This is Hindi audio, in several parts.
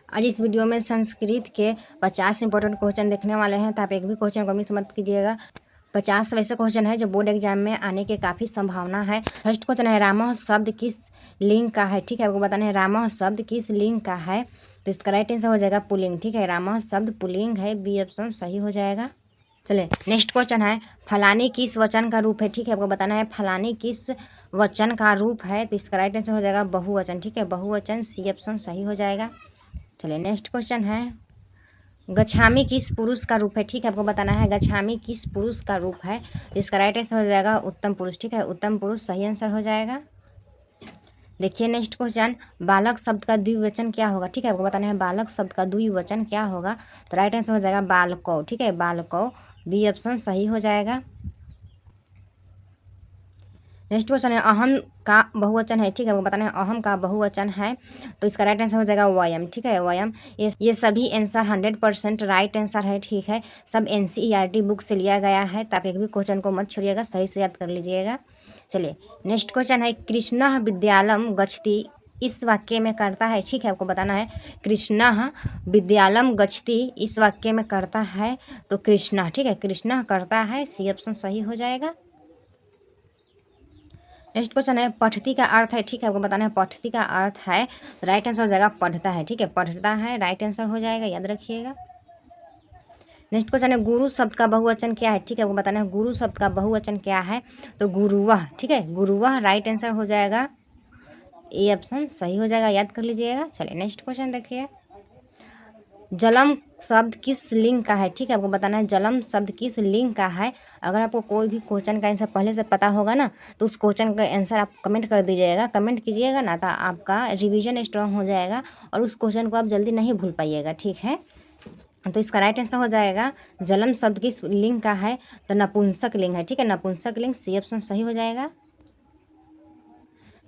आज इस वीडियो में संस्कृत के 50 इंपॉर्टेंट क्वेश्चन देखने वाले हैं, तो आप एक भी क्वेश्चन को मिस मत कीजिएगा। 50 वैसे क्वेश्चन है जो बोर्ड एग्जाम में आने की काफ़ी संभावना है। फर्स्ट क्वेश्चन है, रामः शब्द किस लिंग का है। ठीक है, आपको बताना है रामः शब्द किस लिंग का है। तो इसका राइट आंसर हो जाएगा पुल्लिंग। ठीक है, रामः शब्द पुल्लिंग है, बी ऑप्शन सही हो जाएगा। चलिए नेक्स्ट क्वेश्चन है, फलानी किस वचन का रूप है। ठीक है, आपको बताना है फलानी किस वचन का रूप है। तो इसका राइट आंसर हो जाएगा बहुवचन। ठीक है, बहुवचन, सी ऑप्शन सही हो जाएगा। चलिए नेक्स्ट क्वेश्चन है, गच्छामी किस पुरुष का रूप है। ठीक है, आपको बताना है गच्छामी किस पुरुष का रूप है। इसका राइट आंसर हो जाएगा उत्तम पुरुष। ठीक है, उत्तम पुरुष सही आंसर हो जाएगा। देखिए नेक्स्ट क्वेश्चन, बालक शब्द का द्विवचन क्या होगा। ठीक है, आपको बताना है बालक शब्द का द्विवचन क्या होगा। तो राइट आंसर हो जाएगा बालकौ। ठीक है, बालकौ, बी ऑप्शन सही हो जाएगा। नेक्स्ट क्वेश्चन है, अहम का बहुवचन है। ठीक है, आपको बताना है अहम का बहुवचन है। तो इसका राइट आंसर हो जाएगा वयम। ठीक है, वयम। ये सभी आंसर 100% राइट आंसर है। ठीक है, सब NCERT बुक से लिया गया है, तो आप एक भी क्वेश्चन को मत छोड़िएगा, सही से याद कर लीजिएगा। चलिए नेक्स्ट क्वेश्चन है, कृष्णः विद्यालयम गच्छति इस वाक्य में करता है। ठीक है, आपको बताना है कृष्णः विद्यालयम गच्छति इस वाक्य में करता है। तो कृष्णः, ठीक है, कृष्णः करता है, सी ऑप्शन सही हो जाएगा। नेक्स्ट क्वेश्चन है, पठती का अर्थ है। ठीक है, आपको बताना है पठती का अर्थ है। राइट आंसर हो जाएगा पढ़ता है। ठीक है, पढ़ता है, राइट आंसर हो जाएगा, याद रखिएगा। नेक्स्ट क्वेश्चन है, गुरु शब्द का बहुवचन क्या है। ठीक है, आपको बताना है गुरु शब्द का बहुवचन क्या है। तो गुरुवह। ठीक है, गुरुवह राइट आंसर हो जाएगा, ए ऑप्शन सही हो जाएगा, याद कर लीजिएगा। चलिए नेक्स्ट क्वेश्चन देखिए, जलम शब्द किस लिंग का है। ठीक है, आपको बताना है जलम शब्द किस लिंग का है। अगर आपको कोई भी क्वेश्चन का आंसर पहले से पता होगा ना, तो उस क्वेश्चन का आंसर आप कमेंट कर दीजिएगा। कमेंट कीजिएगा ना, तो आपका रिवीजन स्ट्रांग हो जाएगा और उस क्वेश्चन को आप जल्दी नहीं भूल पाइएगा। ठीक है, तो इसका राइट आंसर हो जाएगा जलम शब्द किस लिंग का है। तो नपुंसक लिंग है। ठीक है, नपुंसक लिंग, सी ऑप्शन सही हो जाएगा।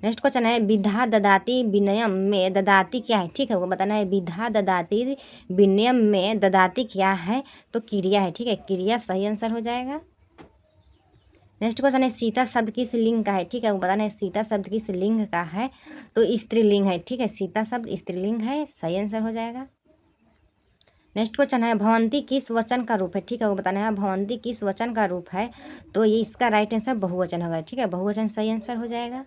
नेक्स्ट क्वेश्चन है, विधा ददाति विनयम में ददाति क्या है। ठीक है, वो बताना है विधा ददाति विनयम में ददाति क्या है। तो क्रिया है। ठीक है, क्रिया सही आंसर हो जाएगा। नेक्स्ट क्वेश्चन है, सीता शब्द किस लिंग का है। ठीक है, वो बताना है सीता शब्द किस लिंग का है। तो स्त्रीलिंग है। ठीक है, सीता शब्द स्त्रीलिंग है, सही आंसर हो जाएगा। नेक्स्ट क्वेश्चन है, भवंती किस वचन का रूप है। ठीक है, वो बताना है भवंती किस वचन का रूप है। तो ये इसका राइट आंसर बहुवचन होगा। ठीक है, बहुवचन सही आंसर हो जाएगा।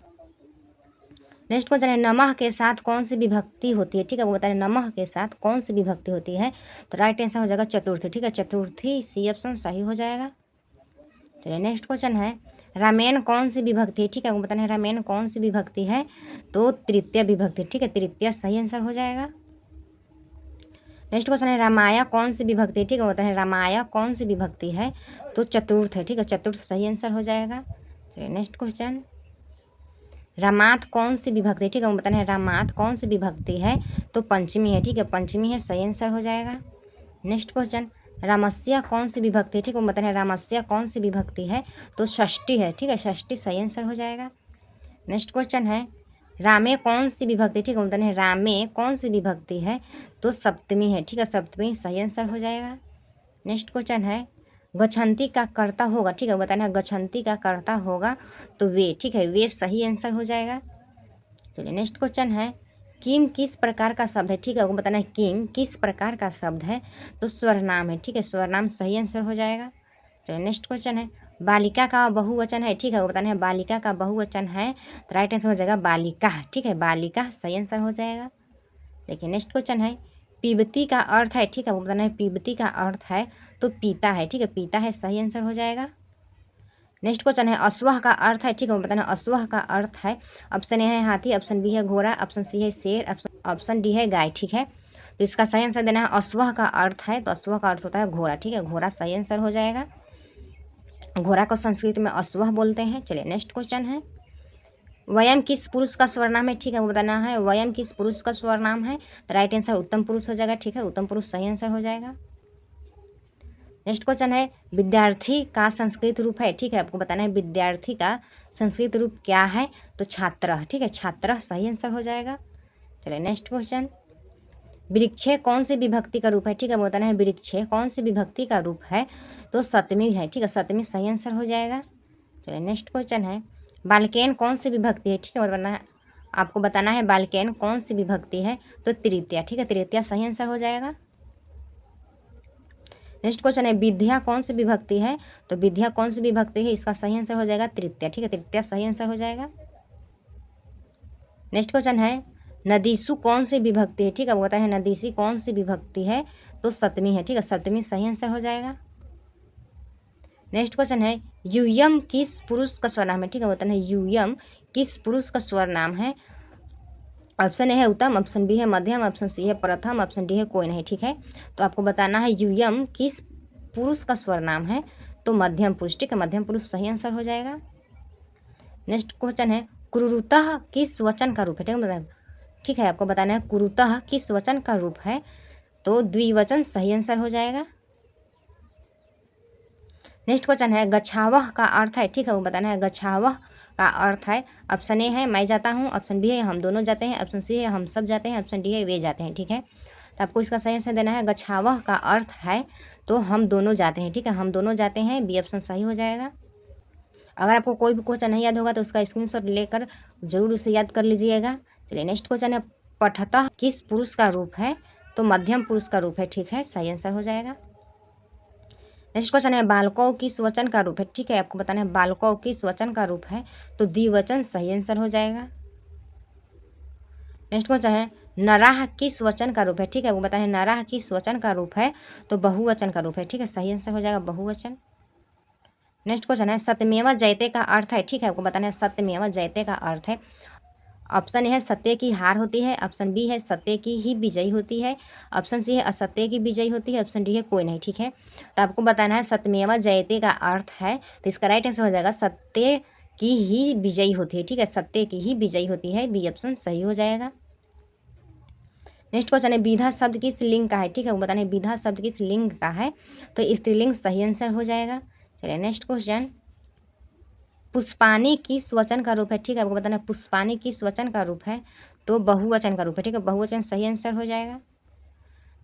नेक्स्ट क्वेश्चन है, नमः के साथ कौन सी विभक्ति होती है। ठीक है, वो बताएं नमः के साथ कौन सी विभक्ति होती है। तो राइट आंसर हो जाएगा चतुर्थी। ठीक है, चतुर्थी, सी ऑप्शन सही हो जाएगा। चलिए नेक्स्ट क्वेश्चन है, रामेन कौन सी विभक्ति है। ठीक है, वो बताना है रामेन कौन सी विभक्ति है। तो तृतीय विभक्ति। ठीक है, तृतीय सही आंसर हो जाएगा। नेक्स्ट क्वेश्चन है, रामाया कौन सी विभक्ति है। ठीक है, बताना है रामाया कौन सी विभक्ति है। तो चतुर्थ है। ठीक है, चतुर्थ सही आंसर हो जाएगा। चलिए नेक्स्ट क्वेश्चन, रामात कौन सी विभक्ति है। ठीक है, वो बताना है रामात कौन सी विभक्ति है। तो पंचमी है। ठीक है, पंचमी है, सही आंसर हो जाएगा। नेक्स्ट क्वेश्चन, रामस्या कौन सी विभक्ति है। ठीक है, वो बताना है रामस्या कौन सी विभक्ति है। तो षष्ठी है। ठीक है, षष्ठी सही आंसर हो जाएगा। नेक्स्ट क्वेश्चन है, रामे कौन सी विभक्ति। ठीक है, वो बताना है रामे कौन सी विभक्ति है। तो सप्तमी है। ठीक है, सप्तमी सही आंसर हो जाएगा। नेक्स्ट क्वेश्चन है, गच्छन्ति का कर्ता होगा। ठीक है, बताना है गच्छन्ति का कर्ता होगा। तो वे। ठीक है, वे सही आंसर हो जाएगा। चलिए नेक्स्ट क्वेश्चन है, किम किस प्रकार का शब्द है। ठीक है, आपको बताना है किम किस प्रकार का शब्द है। तो स्वरनाम है। ठीक है, स्वरनाम सही आंसर हो जाएगा। चलिए नेक्स्ट क्वेश्चन है, बालिका का बहुवचन है। ठीक है, वो बताना है बालिका का बहुवचन है। तो राइट आंसर हो जाएगा बालिका। ठीक है, बालिका सही आंसर हो जाएगा। देखिए नेक्स्ट क्वेश्चन है, पीबती का अर्थ है। ठीक है, वो बताना है पीबती का अर्थ है। तो पीता है। ठीक है, पीता है, सही आंसर हो जाएगा। नेक्स्ट क्वेश्चन है, अश्वह का अर्थ है। ठीक है, बताना अश्वह का अर्थ है। ऑप्शन ए है हाथी, ऑप्शन बी है घोड़ा, ऑप्शन सी है शेर, ऑप्शन डी है गाय। ठीक है, तो इसका सही आंसर देना है अश्वह का अर्थ है। तो अश्वह का अर्थ होता है घोड़ा। ठीक है, घोड़ा सही आंसर हो जाएगा। घोड़ा को संस्कृत में अश्वह बोलते हैं। चलिए नेक्स्ट क्वेश्चन है, वयम किस पुरुष का स्वरनाम है। ठीक है, वो बताना है वयम किस पुरुष का स्वरनाम है। तो राइट आंसर उत्तम पुरुष हो जाएगा। ठीक है, उत्तम पुरुष सही आंसर हो जाएगा। नेक्स्ट क्वेश्चन है, विद्यार्थी का संस्कृत रूप है। ठीक है, आपको बताना है विद्यार्थी का संस्कृत रूप क्या है। तो छात्र। ठीक है, छात्र सही आंसर हो जाएगा। चलिए नेक्स्ट क्वेश्चन, वृक्षे कौन सी विभक्ति का रूप है। ठीक है, बताना है वृक्षे कौन सी विभक्ति का रूप है। तो सप्तमी है। ठीक है, सप्तमी सही आंसर हो जाएगा। चलिए नेक्स्ट क्वेश्चन है, बालकेन कौन सी विभक्ति है। ठीक है, बताना है आपको बताना है बाल्केन कौन सी विभक्ति है, तो तृतीया, ठीक है, तृतीया सही आंसर हो जाएगा। नेक्स्ट क्वेश्चन है विद्या कौन सी विभक्ति है, तो विद्या कौन सी विभक्ति है, इसका सही आंसर हो जाएगा तृतीया, ठीक है, तृतीया सही आंसर हो जाएगा। नेक्स्ट क्वेश्चन है नदीसु कौन सी विभक्ति है, ठीक है, वो बताए नदीसी कौन सी विभक्ति है, तो सप्तमी है, ठीक है, सप्तमी सही आंसर हो जाएगा। नेक्स्ट क्वेश्चन है यूयम किस पुरुष का स्वर नाम है, ठीक है, बताना है यूयम किस पुरुष का स्वर नाम है। ऑप्शन ए है उत्तम, ऑप्शन बी है मध्यम, ऑप्शन सी है प्रथम, ऑप्शन डी है कोई नहीं, ठीक है। तो आपको बताना है यूयम किस पुरुष का स्वर नाम है, तो मध्यम पुरुष, ठीक है, मध्यम पुरुष सही आंसर हो जाएगा। नेक्स्ट क्वेश्चन है कुरुतः किस वचन का रूप है, ठीक है, आपको बताना है कुरुतः किस वचन का रूप है, तो द्विवचन सही आंसर हो जाएगा। नेक्स्ट क्वेश्चन है गच्छावह का अर्थ है, ठीक है, वो बताना है गच्छावह का अर्थ है। ऑप्शन ए है मैं जाता हूँ, ऑप्शन बी है हम दोनों जाते हैं, ऑप्शन सी है हम सब जाते हैं, ऑप्शन डी है वे जाते हैं, ठीक है। तो आपको इसका सही आंसर देना है गच्छावह का अर्थ है तो हम दोनों जाते हैं, ठीक है, हम दोनों जाते हैं, बी ऑप्शन सही हो जाएगा। अगर आपको कोई भी क्वेश्चन नहीं याद होगा तो उसका स्क्रीनशॉट लेकर जरूर उसे याद कर लीजिएगा। चलिए नेक्स्ट क्वेश्चन है पठतः किस पुरुष का रूप है, तो मध्यम पुरुष का रूप है, ठीक है, सही आंसर हो जाएगा। नेक्स्ट क्वेश्चन है बालकों किस वचन का रूप है, ठीक है, आपको बताना है बालकों किस वचन का रूप है, तो द्विवचन सही आंसर हो जाएगा। नेक्स्ट क्वेश्चन है नराह किस वचन का रूप है, ठीक है, वो बताना है नराह किस वचन का रूप है, तो बहुवचन का रूप है, ठीक है, सही आंसर हो जाएगा बहुवचन। नेक्स्ट क्वेश्चन है सत्यमेव जयते का अर्थ है, ठीक है, आपको बताना है सत्यमेव जयते का अर्थ है। ऑप्शन ए है सत्य की हार होती है, ऑप्शन बी है सत्य की ही विजयी होती है, ऑप्शन सी है असत्य की विजयी होती है, ऑप्शन डी है कोई नहीं, ठीक है। तो आपको बताना है सत्यमेव जयते का अर्थ है, तो इसका राइट आंसर हो जाएगा सत्य की ही विजयी होती है, ठीक है, सत्य की ही विजयी होती है, बी ऑप्शन सही हो जाएगा। नेक्स्ट क्वेश्चन है विधा शब्द किस लिंग का है, ठीक है, वो बताना है विधा शब्द किस लिंग का है, तो स्त्रीलिंग सही आंसर हो जाएगा। चलिए नेक्स्ट क्वेश्चन पुष्पानी किस वचन का रूप है, ठीक है, आपको बताना है पुष्पानी किस वचन का रूप है, तो बहुवचन का रूप है, ठीक है, बहुवचन सही आंसर हो जाएगा।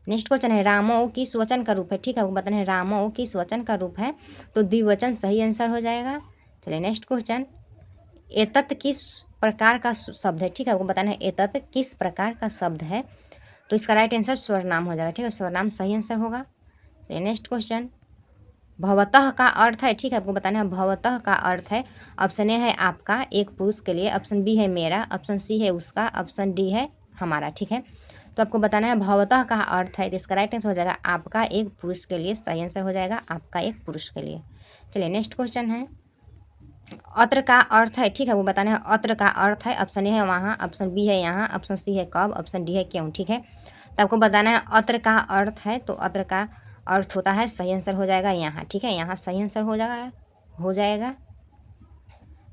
नेक्स्ट क्वेश्चन है रामो किस वचन का रूप है, ठीक है, आपको बताना है रामो किस वचन का रूप है, तो द्विवचन सही आंसर हो जाएगा। चलिए नेक्स्ट क्वेश्चन एतत् किस प्रकार का शब्द है, ठीक है, आपको बताना है एतत् किस प्रकार का शब्द है, तो इसका राइट आंसर स्वरनाम हो जाएगा, ठीक है, स्वरनाम सही आंसर होगा। चलिए नेक्स्ट क्वेश्चन भवतः का अर्थ है, ठीक है, आपको बताना है भवतः का अर्थ है। ऑप्शन ए है आपका एक पुरुष के लिए, ऑप्शन बी है मेरा, ऑप्शन सी है उसका, ऑप्शन डी है हमारा, ठीक है। तो आपको बताना है भवतः का अर्थ है, तो इसका राइट आंसर हो जाएगा आपका एक पुरुष के लिए, सही आंसर हो जाएगा आपका एक पुरुष के लिए। चलिए नेक्स्ट क्वेश्चन है अत्र का अर्थ है, ठीक है, वो बताना है अत्र का अर्थ है। ऑप्शन ए है वहाँ, ऑप्शन बी है यहाँ, ऑप्शन सी है कब, ऑप्शन डी है क्यों, ठीक है। तो आपको बताना है अत्र का अर्थ है, तो अत्र का अर्थ होता है, सही आंसर हो जाएगा यहाँ, ठीक है, यहाँ सही आंसर हो जाएगा।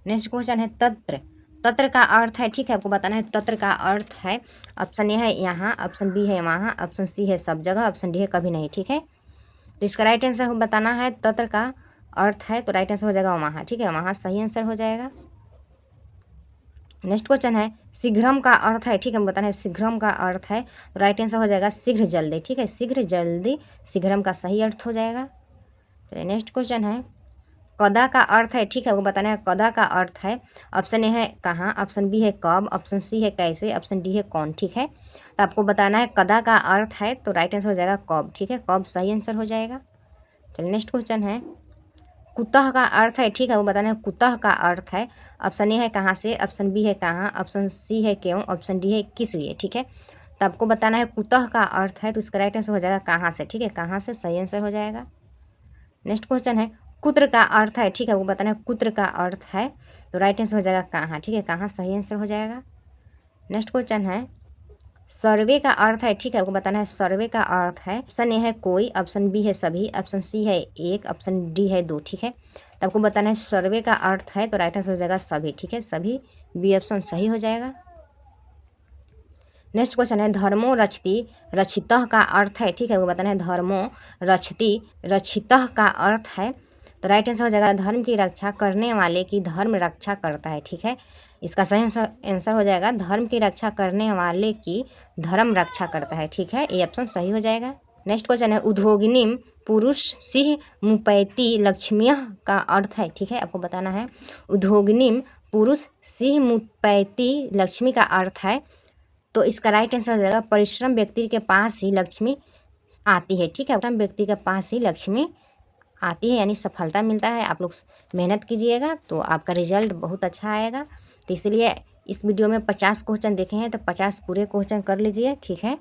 नेक्स्ट क्वेश्चन है तत्र, तत्र का अर्थ है, ठीक है, आपको बताना है तत्र का अर्थ है। ऑप्शन ए है यहाँ, ऑप्शन बी है वहाँ, ऑप्शन सी है सब जगह, ऑप्शन डी है कभी नहीं, ठीक है। तो इसका राइट आंसर बताना है तत्र का अर्थ है, तो राइट आंसर हो जाएगा वहाँ, ठीक है, वहाँ सही आंसर हो जाएगा। नेक्स्ट क्वेश्चन है शीघ्रम का अर्थ है, ठीक है, हम बताना है शीघ्रम का अर्थ है, तो राइट आंसर हो जाएगा शीघ्र जल्दी, ठीक है, शीघ्र जल्दी शीघ्रम का सही अर्थ हो जाएगा। चलिए नेक्स्ट क्वेश्चन है कदा का अर्थ है, ठीक है, वो बताना है कदा का अर्थ है। ऑप्शन ए है कहाँ, ऑप्शन बी है कब, ऑप्शन सी है कैसे, ऑप्शन डी है कौन, ठीक है। तो आपको बताना है कदा का अर्थ है, तो राइट आंसर हो जाएगा कब, ठीक है, कब सही आंसर हो जाएगा। चलिए नेक्स्ट क्वेश्चन है कुतः का अर्थ है, ठीक है, वो बताना है कुतः का अर्थ है। ऑप्शन ए है कहाँ से, ऑप्शन बी है कहाँ, ऑप्शन सी है क्यों, ऑप्शन डी है किस लिए, ठीक है। तो आपको बताना है कुतः का अर्थ है, तो इसका राइट आंसर हो जाएगा कहाँ से, ठीक है, कहाँ से सही आंसर हो जाएगा। नेक्स्ट क्वेश्चन है कुत्र का अर्थ है, ठीक है, वो बताना है कुत्र का अर्थ है, तो राइट आंसर हो जाएगा कहाँ, ठीक है, कहाँ सही आंसर हो जाएगा। नेक्स्ट क्वेश्चन है सर्वे का अर्थ है, ठीक है, आपको बताना है सर्वे का अर्थ है। ऑप्शन ए है कोई, ऑप्शन बी है सभी, ऑप्शन सी है एक, ऑप्शन डी है दो, ठीक है। तो आपको बताना है सर्वे का अर्थ है, तो राइट आंसर हो जाएगा सभी, ठीक है, सभी, बी ऑप्शन सही हो जाएगा। नेक्स्ट क्वेश्चन है धर्मो रक्षति रक्षितः का अर्थ है, ठीक है, वो बताना है धर्मो रक्षति रक्षितः का अर्थ है, तो राइट आंसर हो जाएगा धर्म की रक्षा करने वाले की धर्म रक्षा करता है, ठीक है। इसका सही आंसर हो जाएगा धर्म की रक्षा करने वाले की धर्म रक्षा करता है, ठीक है, ये ऑप्शन सही हो जाएगा। नेक्स्ट क्वेश्चन है उद्योगिनीम पुरुष सिंह मुपैती लक्ष्मियः का अर्थ है, ठीक है, आपको बताना है। उद्योगिनीम पुरुष सिंह मुपैती लक्ष्मी का अर्थ है, तो इसका राइट आंसर हो जाएगा परिश्रम व्यक्ति के पास ही लक्ष्मी आती है, ठीक है, परिश्रम व्यक्ति के पास ही लक्ष्मी आती है, यानी सफलता मिलता है। आप लोग मेहनत कीजिएगा तो आपका रिजल्ट बहुत अच्छा आएगा। तो इसलिए इस वीडियो में 50 क्वेश्चन देखे हैं तो 50 पूरे क्वेश्चन कर लीजिए, ठीक है।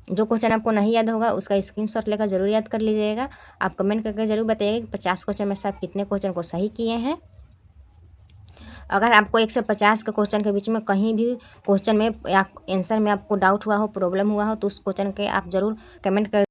जो क्वेश्चन आपको नहीं याद होगा उसका स्क्रीनशॉट लेकर जरूर याद कर लीजिएगा। आप कमेंट करके जरूर बताइएगा कि 50 क्वेश्चन में से आप कितने क्वेश्चन को सही किए हैं। अगर आपको 1 से 50 के क्वेश्चन के बीच में कहीं भी क्वेश्चन में या आंसर में आपको डाउट हुआ हो, प्रॉब्लम हुआ हो, तो उस क्वेश्चन के आप जरूर कमेंट कर